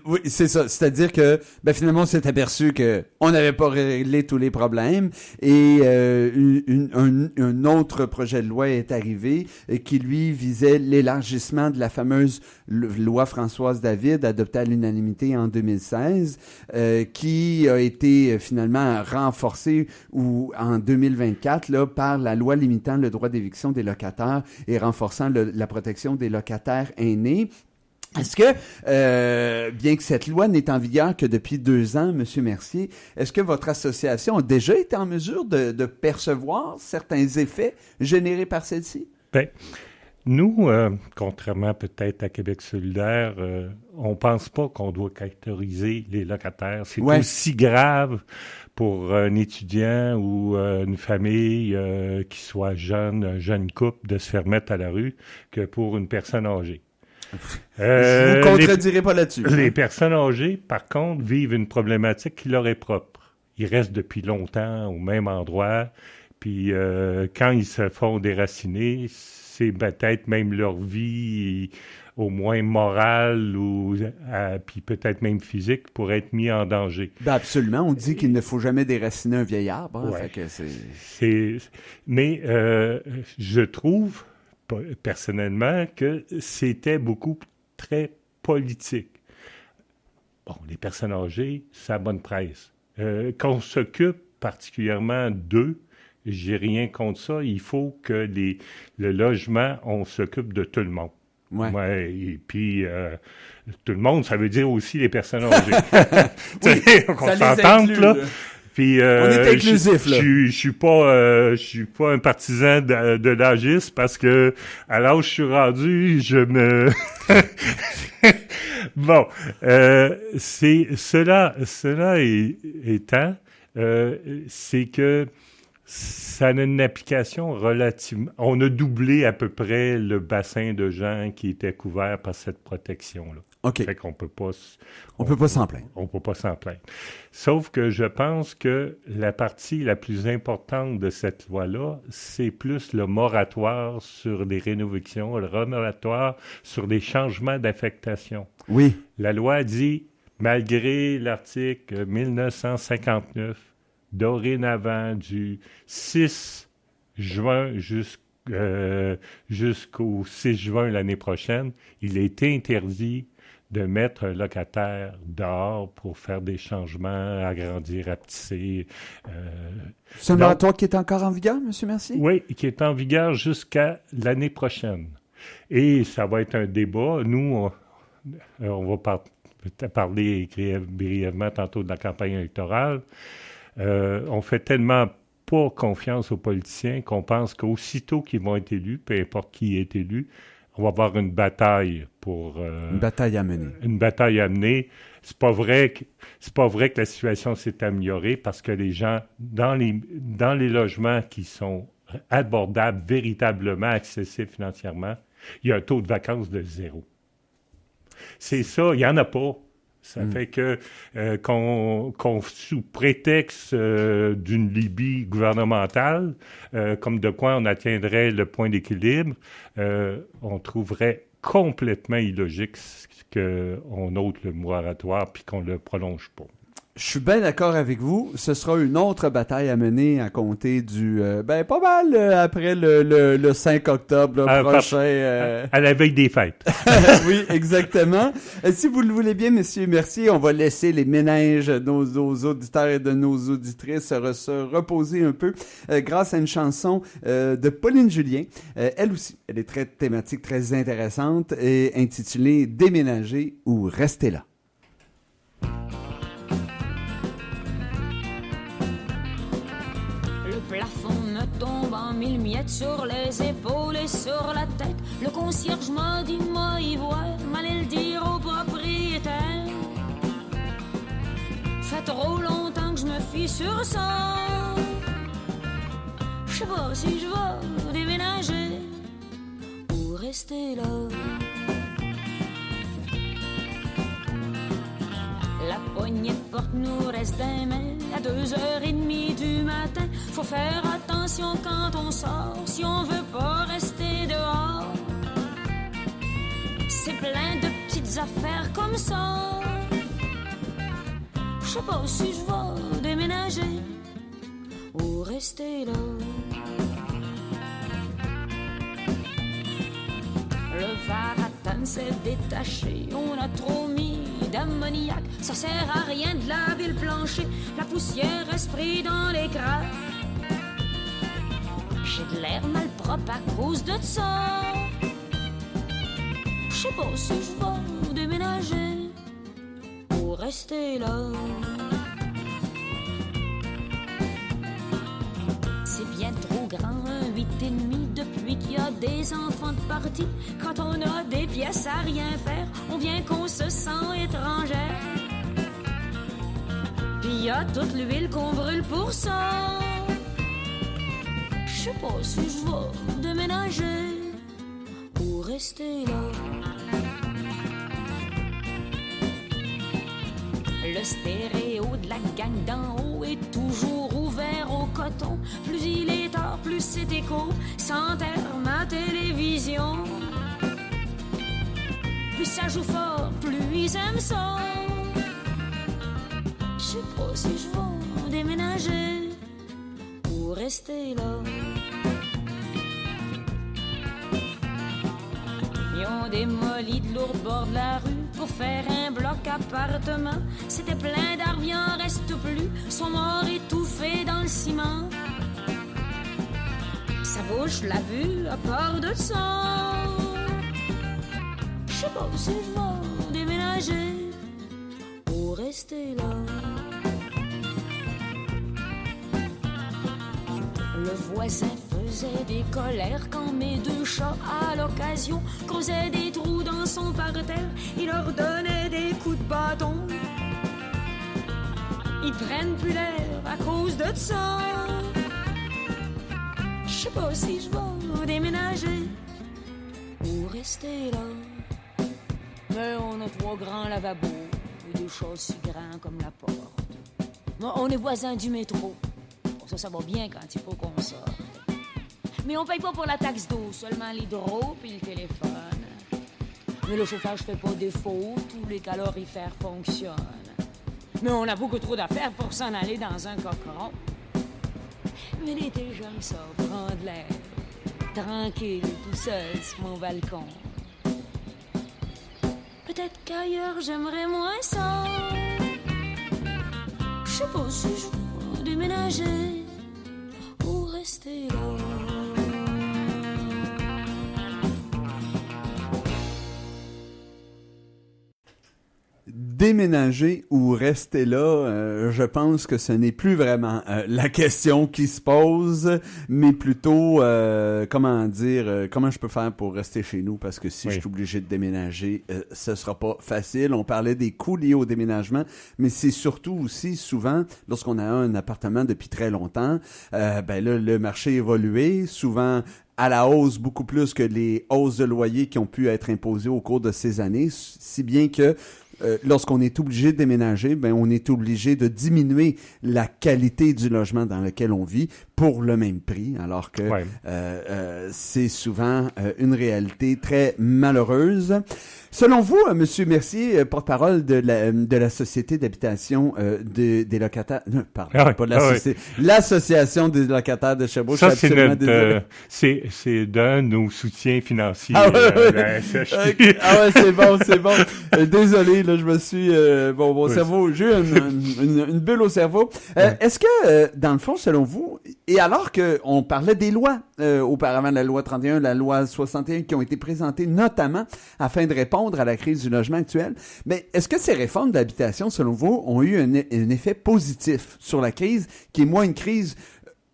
Oui, c'est ça. C'est-à-dire que finalement, on s'est aperçu qu'on n'avait pas réglé tous les problèmes et un autre projet de loi est arrivé qui, lui, visait l'élargissement de la fameuse loi Françoise David, adoptée à l'unanimité en 2016, qui a été finalement renforcée en 2024 là, par la loi limitant le droit d'éviction des locataires et renforçant la protection des locataires aînés. Est-ce que, bien que cette loi n'est en vigueur que depuis 2 ans, M. Mercier, est-ce que votre association a déjà été en mesure de percevoir certains effets générés par celle-ci? Nous, contrairement peut-être à Québec solidaire, on pense pas qu'on doit caractériser les locataires. C'est aussi grave pour un étudiant ou une famille qui soit jeune, un jeune couple, de se faire mettre à la rue que pour une personne âgée. Je ne vous contredirai pas là-dessus. Les personnes âgées, par contre, vivent une problématique qui leur est propre. Ils restent depuis longtemps au même endroit, puis quand ils se font déraciner, c'est peut-être même leur vie, au moins morale, puis peut-être même physique, pour être mis en danger. Absolument. On dit qu'il ne faut jamais déraciner un vieil arbre. Hein, fait que Mais je trouve personnellement que c'était beaucoup très politique. Bon, les personnes âgées, c'est la bonne presse. qu'on s'occupe particulièrement d'eux. J'ai rien contre ça. Il faut que le logement, on s'occupe de tout le monde. Ouais. Ouais, et puis, tout le monde, ça veut dire aussi les personnes âgées. Oui, on s'entende, là. Puis, on est inclusif, là. Je suis pas un partisan de l'agisme parce que, à l'âge où je suis rendu, je me... Bon, cela étant, c'est que ça a une application relativement... On a doublé à peu près le bassin de gens qui étaient couverts par cette protection-là. OK. Fait qu'on peut pas... On peut pas s'en plaindre. On peut pas s'en plaindre. Sauf que je pense que la partie la plus importante de cette loi-là, c'est plus le moratoire sur les rénovations, le moratoire sur les changements d'affectation. Oui. La loi dit, malgré l'article 1959, dorénavant, du 6 juin jusqu'au 6 juin l'année prochaine, il est interdit de mettre un locataire dehors pour faire des changements, agrandir, rapetisser. C'est un moratoire qui est encore en vigueur, M. Mercier? Oui, qui est en vigueur jusqu'à l'année prochaine. Et ça va être un débat. Nous, on va parler brièvement tantôt de la campagne électorale. On fait tellement pas confiance aux politiciens qu'on pense qu'aussitôt qu'ils vont être élus, peu importe qui est élu, on va avoir une bataille pour... une bataille à mener. Une bataille à mener. C'est pas vrai que la situation s'est améliorée parce que les gens, dans les logements qui sont abordables, véritablement accessibles financièrement, il y a un taux de vacances de 0. C'est ça, il n'y en a pas. Ça fait que qu'on sous prétexte d'une lubie gouvernementale, comme de quoi on atteindrait le point d'équilibre, on trouverait complètement illogique qu'on ôte le moratoire puis qu'on le prolonge pas. Je suis bien d'accord avec vous. Ce sera une autre bataille à mener à compter du... pas mal après le 5 octobre prochain. À la veille des fêtes. Oui, exactement. Si vous le voulez bien, Monsieur Mercier, on va laisser les méninges de nos auditeurs et de nos auditrices se reposer un peu grâce à une chanson de Pauline Julien. Elle aussi, elle est très thématique, très intéressante et intitulée « Déménager ou rester là ». Le plafond me tombe en mille miettes sur les épaules et sur la tête. Le concierge m'a dit, moi y voir, m'allait le dire au propriétaire. Fait trop longtemps que je me fie sur ça. Je sais pas si je vais déménager ou rester là. La poignée de porte nous reste d'un main à 2h30 du matin. Faut faire attention quand on sort si on veut pas rester dehors. C'est plein de petites affaires comme ça. Je sais pas si je vais déménager ou rester là. Le varatane s'est détaché, on a trop mis d'ammoniac. Ça sert à rien de laver le plancher, la poussière reste prise dans les cracks. J'ai de l'air malpropre à cause de ça. Je sais pas si je vais déménager ou rester là. C'est bien trop grand, un 8,5 depuis qu'il y a des enfants de partie. Quand on a des pièces à rien faire, on vient qu'on se sent étrangère. Puis il y a toute l'huile qu'on brûle pour ça. Je sais pas si je vais déménager ou rester là. Le stéréo de la gang d'en haut est toujours ouvert au coton. Plus il est tard, plus c'est écho, s'enterre ma télévision. Plus ça joue fort, plus ils aiment ça. Je sais pas si je vais déménager ou rester là. Ils ont démoli de lourds bords de la rue pour faire un bloc appartement. C'était plein d'arbres, il en reste plus, sont morts étouffés dans le ciment. Sa bouche l'a vu à part de sang. Je sais pas si je vais déménager ou rester là. Le voisin faisait des colères quand mes deux chats, à l'occasion, creusaient des trous dans son parterre. Il leur donnait des coups de bâton. Ils prennent plus l'air à cause de ça. Je sais pas si je vais déménager ou rester là. Mais on a 3 grands lavabos et des chats si grands comme la porte. Moi, on est voisins du métro. Ça va bien quand il faut qu'on sorte. Mais on paye pas pour la taxe d'eau, seulement l'hydro puis le téléphone. Mais le chauffage fait pas défaut, tous les calorifères fonctionnent. Mais on a beaucoup trop d'affaires pour s'en aller dans un cochon. Mais l'été, j'aime ça, prendre l'air, tranquille, tout seul sur mon balcon. Peut-être qu'ailleurs, j'aimerais moins ça. Je sais pas si je vais déménager ou rester là. Déménager ou rester là, je pense que ce n'est plus vraiment la question qui se pose, mais plutôt, comment je peux faire pour rester chez nous, parce que si je suis obligé de déménager, ce sera pas facile. On parlait des coûts liés au déménagement, mais c'est surtout aussi souvent, lorsqu'on a un appartement depuis très longtemps, là, le marché a évolué, souvent à la hausse, beaucoup plus que les hausses de loyer qui ont pu être imposées au cours de ces années, si bien que lorsqu'on est obligé de déménager, on est obligé de diminuer la qualité du logement dans lequel on vit pour le même prix, alors que c'est souvent une réalité très malheureuse. Selon vous, M. Mercier, porte-parole de la Société d'habitation des locataires... Pardon, pas de la société. L'Association des locataires de Sherbrooke. Ça, c'est d'un de nos soutiens financiers. La SHQ. C'est bon. Désolé, là, je me suis... mon cerveau, j'ai une bulle au cerveau. Est-ce que, dans le fond, selon vous, et alors qu'on parlait des lois, auparavant la loi 31, la loi 61, qui ont été présentées notamment afin de répondre à la crise du logement actuel, mais est-ce que ces réformes d'habitation, selon vous, ont eu un effet positif sur la crise, qui est moins une crise,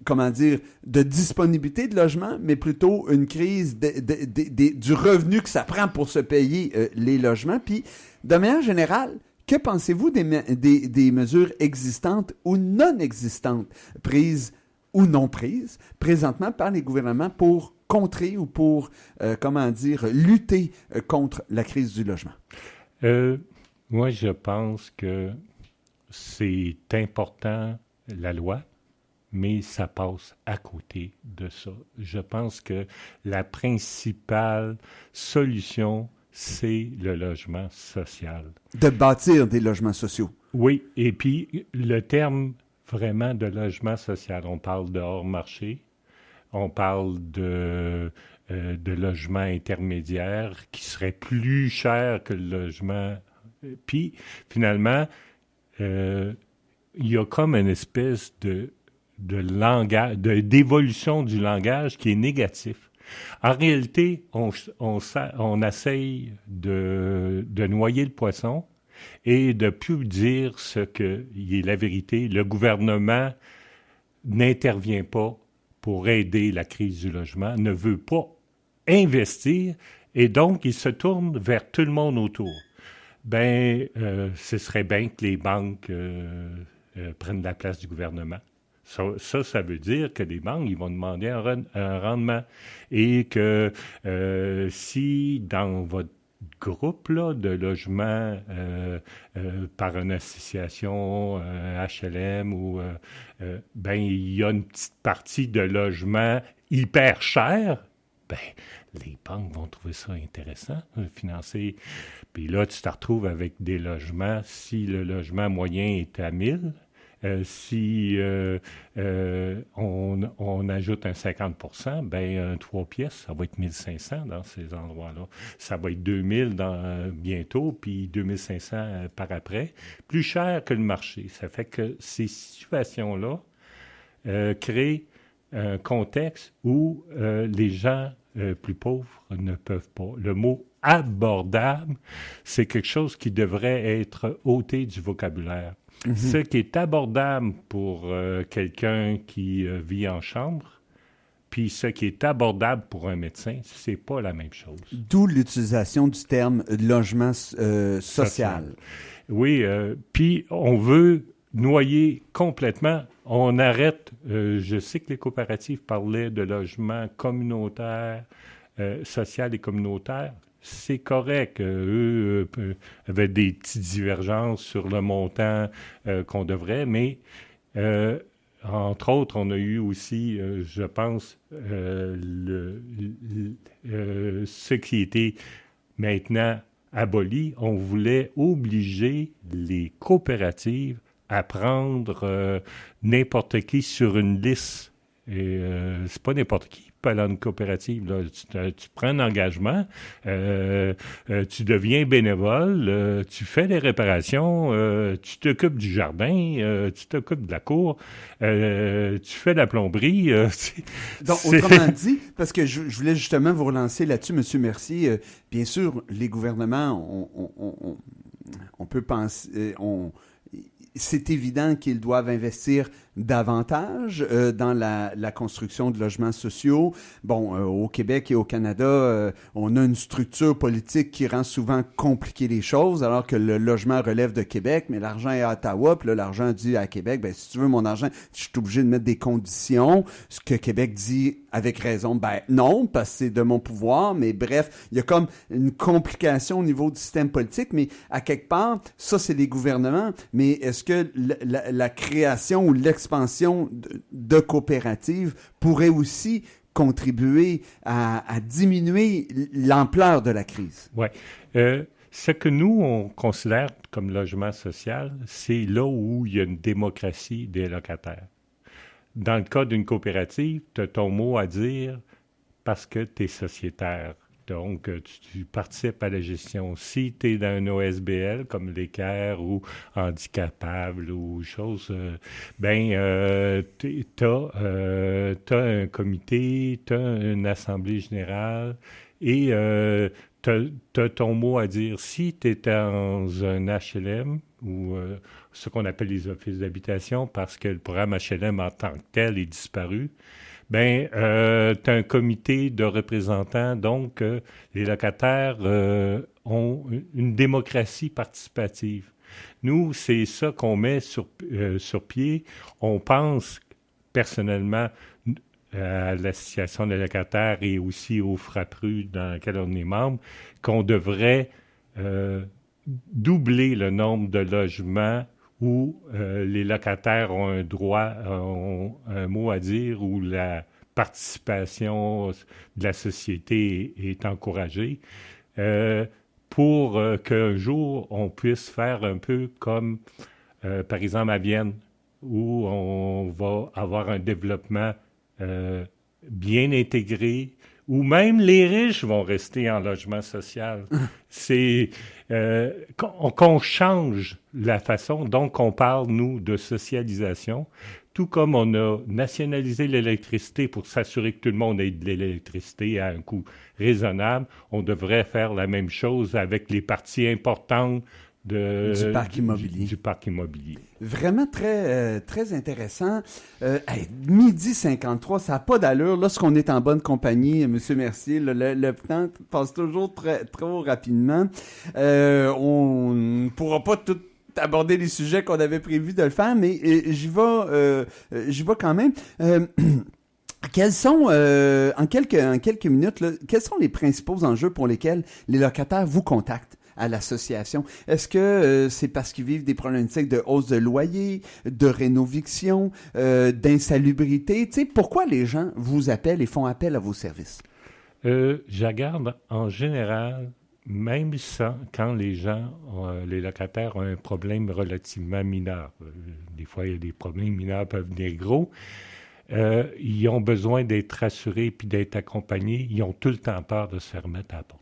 de disponibilité de logement, mais plutôt une crise du revenu que ça prend pour se payer les logements? Puis, de manière générale, que pensez-vous des mesures existantes ou non existantes, prises ou non prises, présentement par les gouvernements pour contrer ou pour, lutter contre la crise du logement? Moi, je pense que c'est important, la loi, mais ça passe à côté de ça. Je pense que la principale solution, c'est le logement social. De bâtir des logements sociaux. Oui, et puis le terme vraiment de logement social, on parle de hors marché, on parle de logement intermédiaire qui serait plus cher que le logement. Puis finalement, il y a comme une espèce langage, d'évolution du langage qui est négatif. En réalité, on essaye de noyer le poisson et de plus dire ce qui est la vérité. Le gouvernement n'intervient pas pour aider la crise du logement, ne veut pas investir, et donc il se tourne vers tout le monde autour. Ce serait bien que les banques prennent la place du gouvernement. Ça veut dire que les banques, ils vont demander un rendement. Et que si dans votre groupe là, de logement par une association HLM ou il y a une petite partie de logement hyper cher, les banques vont trouver ça intéressant de financer. Puis là, tu te retrouves avec des logements, si le logement moyen est à 1000, Si on ajoute un 50 %, ben un 3 pièces, ça va être 1500 dans ces endroits-là. Ça va être 2000 bientôt, puis 2500 par après. Plus cher que le marché. Ça fait que ces situations-là créent un contexte où les gens plus pauvres ne peuvent pas. Le mot « abordable », c'est quelque chose qui devrait être ôté du vocabulaire. Mm-hmm. Ce qui est abordable pour quelqu'un qui vit en chambre, puis ce qui est abordable pour un médecin, c'est pas la même chose. D'où l'utilisation du terme logement social. Oui, puis on veut noyer complètement. On arrête, je sais que les coopératives parlaient de logement communautaire, social et communautaire. C'est correct. Eux avaient des petites divergences sur le montant qu'on devrait, mais entre autres, on a eu aussi, je pense, ce qui était maintenant aboli. On voulait obliger les coopératives à prendre n'importe qui sur une liste. Et c'est pas n'importe qui peut aller dans une coopérative. Là. Tu prends un engagement, tu deviens bénévole, tu fais les réparations, tu t'occupes du jardin, tu t'occupes de la cour, tu fais de la plomberie. Donc, autrement dit, parce que je voulais justement vous relancer là-dessus, M. Mercier, bien sûr, les gouvernements, on peut penser... c'est évident qu'ils doivent investir davantage dans la construction de logements sociaux. Bon, au Québec et au Canada, on a une structure politique qui rend souvent compliquer les choses, alors que le logement relève de Québec, mais l'argent est à Ottawa, puis là, l'argent dit à Québec, ben si tu veux mon argent, je suis obligé de mettre des conditions. Ce que Québec dit avec raison, ben non, parce que c'est de mon pouvoir, mais bref, il y a comme une complication au niveau du système politique, mais à quelque part, ça, c'est les gouvernements, mais est-ce que la création ou l'expansion de coopératives pourrait aussi contribuer à diminuer l'ampleur de la crise? Oui. Ce que nous, on considère comme logement social, c'est là où il y a une démocratie des locataires. Dans le cas d'une coopérative, tu as ton mot à dire parce que tu es sociétaire. Donc, tu participes à la gestion. Si tu es dans un OSBL, comme l'équerre ou handicapable ou choses, tu as un comité, tu as une assemblée générale et tu as ton mot à dire. Si tu es dans un HLM ou ce qu'on appelle les offices d'habitation, parce que le programme HLM en tant que tel est disparu, tu as un comité de représentants, donc les locataires ont une démocratie participative. Nous, c'est ça qu'on met sur pied. On pense personnellement à l'association des locataires et aussi au FRAPRU dans lequel on est membre, qu'on devrait doubler le nombre de logements où les locataires ont un droit, ont un mot à dire, où la participation de la société est encouragée, pour qu'un jour, on puisse faire un peu comme, par exemple, à Vienne, où on va avoir un développement bien intégré, où même les riches vont rester en logement social. C'est qu'on change la façon dont on parle, nous, de socialisation, tout comme on a nationalisé l'électricité pour s'assurer que tout le monde ait de l'électricité à un coût raisonnable, on devrait faire la même chose avec les parties importantes du parc immobilier. Vraiment très, très intéressant. 12h53, ça n'a pas d'allure. Lorsqu'on est en bonne compagnie, M. Mercier, le temps passe toujours trop rapidement. On ne pourra pas tout aborder les sujets qu'on avait prévu de le faire, mais j'y vais quand même. Quels sont, en quelques minutes, là, quels sont les principaux enjeux pour lesquels les locataires vous contactent à l'association? Est-ce que c'est parce qu'ils vivent des problématiques de hausse de loyer, de rénoviction, d'insalubrité? Tu sais, pourquoi les gens vous appellent et font appel à vos services? Je regarde en général même quand les locataires ont un problème relativement mineur, des fois, il y a des problèmes mineurs qui peuvent venir gros, ils ont besoin d'être rassurés puis d'être accompagnés. Ils ont tout le temps peur de se faire mettre à la porte.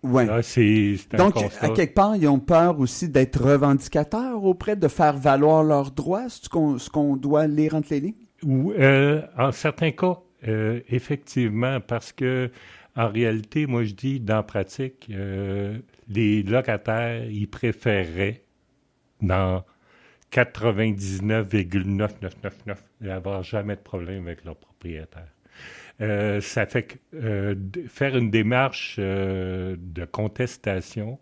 Ouais. Là, c'est donc, constat. à quelque part, ils ont peur aussi d'être revendicateurs auprès de faire valoir leurs droits. C'est ce qu'on doit lire entre les lignes? En certains cas, effectivement, parce que en réalité, moi, je dis, dans la pratique, les locataires, ils préféreraient, dans 99,9999, n'avoir jamais de problème avec leur propriétaire. Ça fait que faire une démarche de contestation,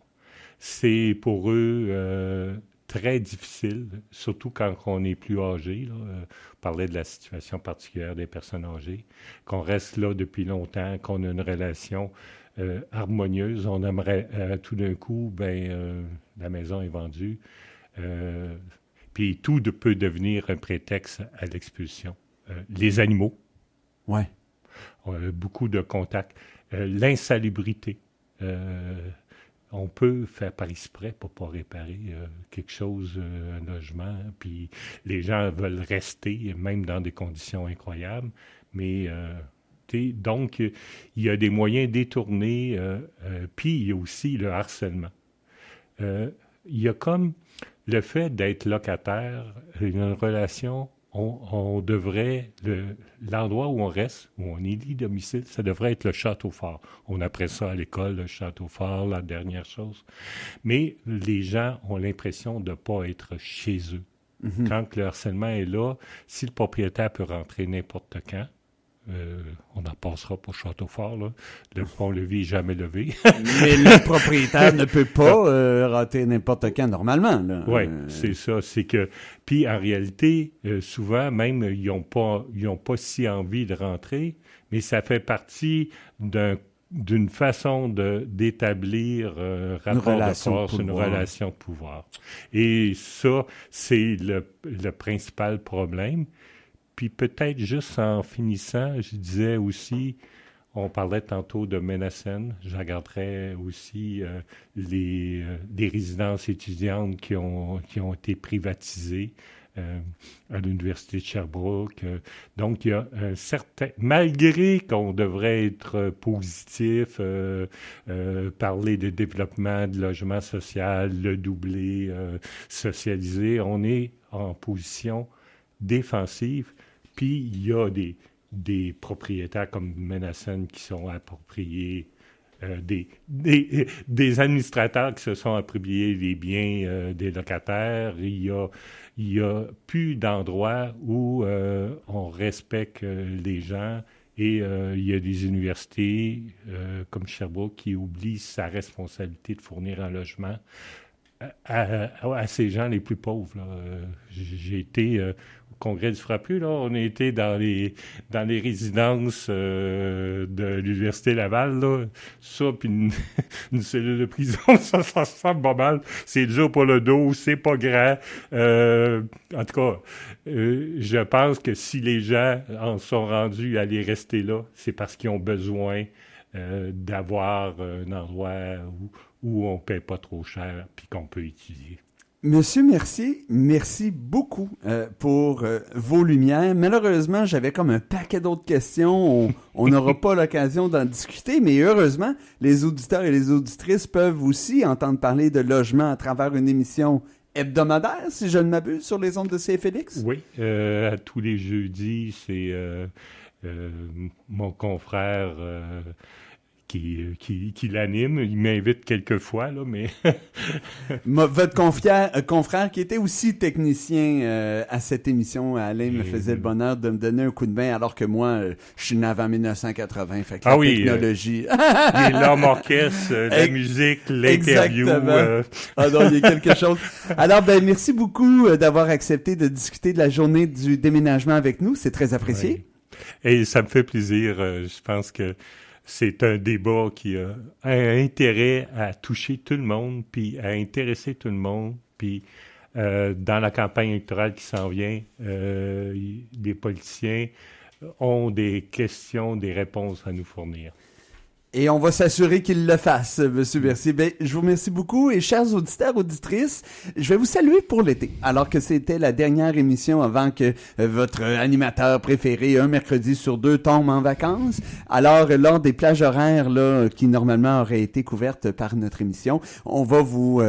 c'est pour eux très difficile, surtout quand on est plus âgé. Là. On parlait de la situation particulière des personnes âgées, qu'on reste là depuis longtemps, qu'on a une relation harmonieuse. On aimerait tout d'un coup, la maison est vendue. Puis tout peut devenir un prétexte à l'expulsion. Les animaux. Ouais. Beaucoup de contacts. L'insalubrité. On peut faire par exprès pour ne pas réparer quelque chose, un logement, puis les gens veulent rester, même dans des conditions incroyables. Mais, donc, il y a des moyens détournés, puis il y a aussi le harcèlement. Il y a comme le fait d'être locataire, une relation... On devrait, l'endroit où on reste, où on élit domicile, ça devrait être le château fort. On appelle ça à l'école, le château fort, la dernière chose. Mais les gens ont l'impression de ne pas être chez eux. Mm-hmm. Quand le harcèlement est là, si le propriétaire peut rentrer n'importe quand, on en passera pour château fort, là. Le pont-levis n'est jamais levé. Mais le propriétaire ne peut pas rentrer n'importe quand normalement. Oui, c'est ça. C'est que, puis en réalité, souvent, même, ils n'ont pas si envie de rentrer, mais ça fait partie d'une façon d'établir un rapport de force, une relation de pouvoir. Et ça, c'est le principal problème. Puis peut-être juste en finissant, je disais aussi, on parlait tantôt de Ménacène, je regarderais aussi des résidences étudiantes qui ont été privatisées à l'Université de Sherbrooke. Donc, il y a un certain... Malgré qu'on devrait être positif, parler de développement, de logement social, le doubler, socialiser, on est en position défensive. Puis, il y a des propriétaires comme Ménacène qui sont appropriés, des administrateurs qui se sont appropriés les biens des locataires. Il y a plus d'endroits où on respecte les gens et il y a des universités comme Sherbrooke qui oublient sa responsabilité de fournir un logement à ces gens les plus pauvres. Là. J'ai été au congrès du Frappé, là, on a été dans les résidences de l'Université Laval, là. Ça, puis une cellule de prison, ça ressemble pas mal. C'est dur pour le dos, c'est pas grand. En tout cas, je pense que si les gens en sont rendus à aller rester là, c'est parce qu'ils ont besoin d'avoir un endroit où on ne paie pas trop cher puis qu'on peut étudier. Monsieur Mercier, merci beaucoup pour vos lumières. Malheureusement, j'avais comme un paquet d'autres questions. On n'aura pas l'occasion d'en discuter, mais heureusement, les auditeurs et les auditrices peuvent aussi entendre parler de logement à travers une émission hebdomadaire, si je ne m'abuse, sur les ondes de CFLX. Oui, tous les jeudis, c'est mon confrère... qui l'anime. Il m'invite quelquefois, là, mais... Votre confrère qui était aussi technicien à cette émission, Alain, me faisait le bonheur de me donner un coup de main, alors que moi, je suis né avant 1980, fait que la technologie... Et l'homme orchestre, la musique, l'interview... Ah non, il y a quelque chose. Alors, merci beaucoup d'avoir accepté de discuter de la journée du déménagement avec nous. C'est très apprécié. Oui. Et ça me fait plaisir. Je pense que c'est un débat qui a intérêt à toucher tout le monde, puis à intéresser tout le monde. Puis dans la campagne électorale qui s'en vient, les politiciens ont des questions, des réponses à nous fournir. Et on va s'assurer qu'il le fasse, M. Mercier. Ben, je vous remercie beaucoup. Et chers auditeurs, auditrices, je vais vous saluer pour l'été. Alors que c'était la dernière émission avant que votre animateur préféré, un mercredi sur 2, tombe en vacances. Alors, lors des plages horaires là, qui normalement auraient été couvertes par notre émission, on va vous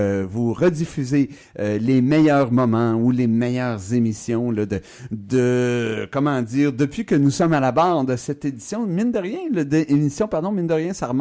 rediffuser les meilleurs moments ou les meilleures émissions là, comment dire, depuis que nous sommes à la barre de cette édition, mine de rien, émission, mine de rien, ça remonte